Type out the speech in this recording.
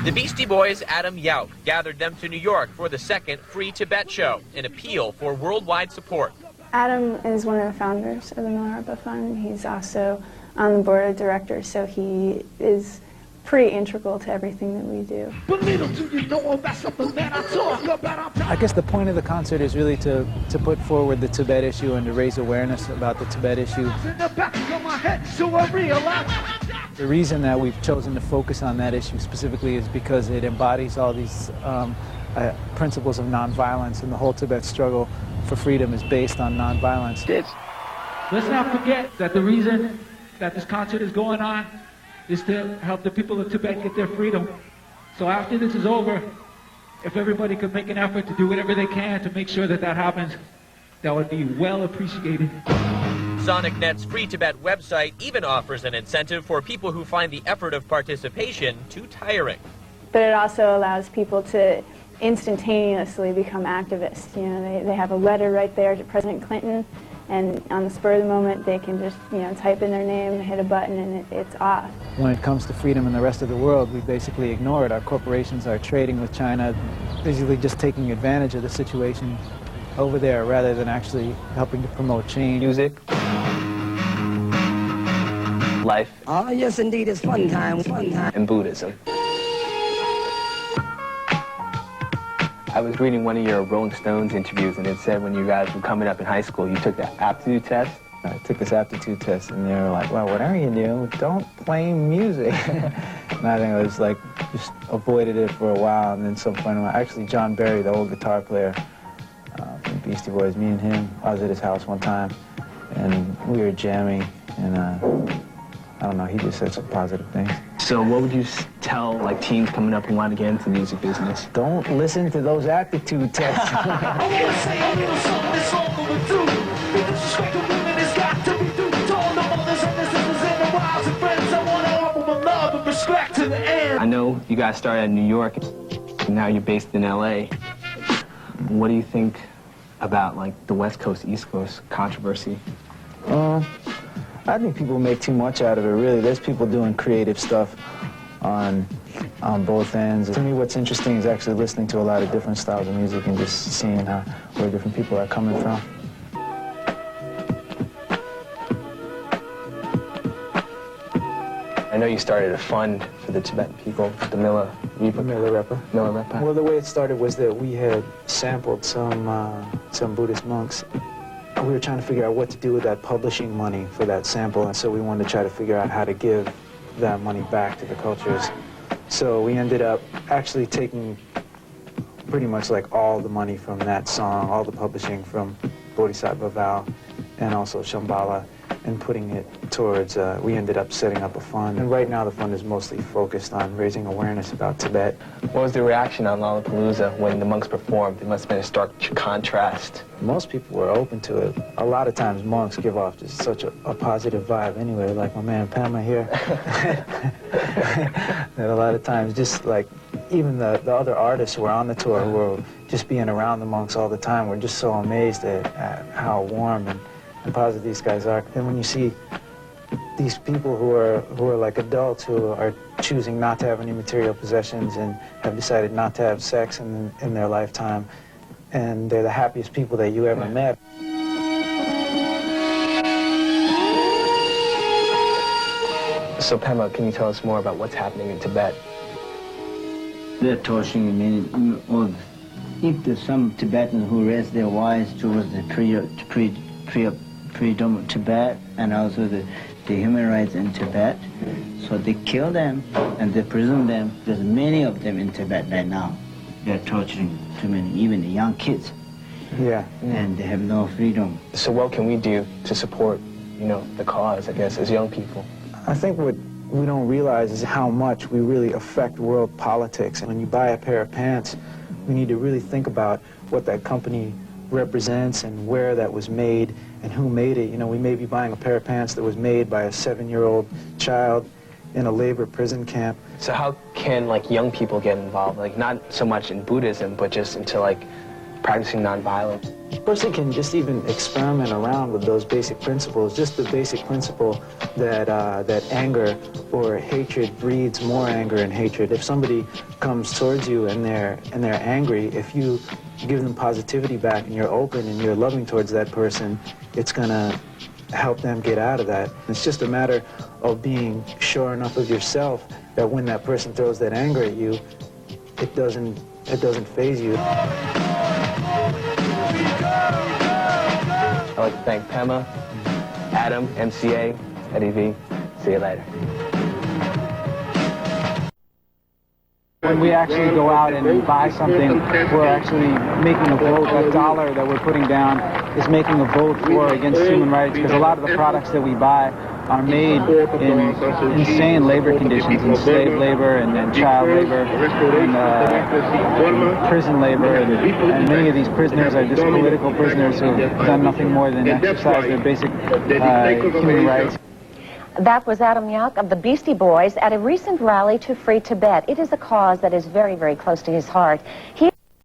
The Beastie Boys' Adam Yauch gathered them to New York for the second Free Tibet show, an appeal for worldwide support. Adam is one of the founders of the Milarepa Fund. He's also on the board of directors, so he is pretty integral to everything that we do. I guess the point of the concert is really to put forward the Tibet issue and to raise awareness about the Tibet issue. The reason that we've chosen to focus on that issue specifically is because it embodies all these principles of nonviolence, and the whole Tibet struggle for freedom is based on nonviolence. Let's not forget that the reason that this concert is going on is to help the people of Tibet get their freedom. So after this is over, if everybody could make an effort to do whatever they can to make sure that that happens, that would be well appreciated. SonicNet's Free Tibet website even offers an incentive for people who find the effort of participation too tiring. But it also allows people to instantaneously become activists. You know, they have a letter right there to President Clinton, and on the spur of the moment they can just, you know, type in their name, hit a button, and it's off. When it comes to freedom in the rest of the world, we basically ignore it. Our corporations are trading with China, basically just taking advantage of the situation over there rather than actually helping to promote change. Music. Life. Oh, yes, indeed, it's fun time, fun time. And Buddhism. I was reading one of your Rolling Stones interviews, and it said when you guys were coming up in high school, you took the aptitude test. I took this aptitude test, and they were like, well, whatever you do, don't play music. And I think I was like, just avoided it for a while, and then some point, actually John Barry, the old guitar player from Beastie Boys, me and him, I was at his house one time, and we were jamming, and I don't know, he just said some positive things. So what would you tell like teens coming up who want to get into the music business? Don't listen to those aptitude tests. I know you guys started in New York, and now you're based in LA. What do you think about like the West Coast, East Coast controversy? I think people make too much out of it, really. There's people doing creative stuff on both ends. To me, what's interesting is actually listening to a lot of different styles of music and just seeing where different people are coming from. I know you started a fund for the Tibetan people, the Milarepa. Well, the way it started was that we had sampled some Buddhist monks. We were trying to figure out what to do with that publishing money for that sample, and so we wanted to try to figure out how to give that money back to the cultures. So we ended up actually taking pretty much like all the money from that song, all the publishing from Bodhisattva Vow and also Shambhala, and putting it towards, we ended up setting up a fund. And right now the fund is mostly focused on raising awareness about Tibet. What was the reaction on Lollapalooza when the monks performed? It must have been a stark contrast. Most people were open to it. A lot of times monks give off just such a positive vibe anyway, like my man Pama here. That a lot of times just like even the other artists who were on the tour who were just being around the monks all the time were just so amazed at how warm and positive these guys are. And when you see these people who are like adults who are choosing not to have any material possessions and have decided not to have sex in their lifetime, and they're the happiest people that you ever met. So Pema, can you tell us more about what's happening in Tibet? They're torturing if there's some Tibetans who raise their wives towards the freedom of Tibet and also the human rights in Tibet, so they kill them and they prison them. There's many of them in Tibet right now. They're torturing too many, even the young kids. Yeah. And they have no freedom. So what can we do to support, the cause, I guess, as young people? I think what we don't realize is how much we really affect world politics. And when you buy a pair of pants, we need to really think about what that company represents and where that was made and who made it. We may be buying a pair of pants that was made by a 7-year-old child in a labor prison camp. So how can young people get involved? Not so much in Buddhism, but just into practicing nonviolence? A person can just even experiment around with those basic principles, just the basic principle that that anger or hatred breeds more anger and hatred. If somebody comes towards you and they're angry, if you give them positivity back and you're open and you're loving towards that person, it's gonna help them get out of that. It's just a matter of being sure enough of yourself that when that person throws that anger at you, it doesn't faze you. I'd like to thank Pema, Adam, MCA, Eddie V. See you later. When we actually go out and buy something, we're actually making a vote. That dollar that we're putting down is making a vote for against human rights, because a lot of the products that we buy are made in insane labor conditions, in slave labor and child labor and prison labor, and many of these prisoners are just political prisoners who have done nothing more than exercise their basic human rights. That was Adam Yauch of the Beastie Boys at a recent rally to free Tibet. It is a cause that is very, very close to his heart. He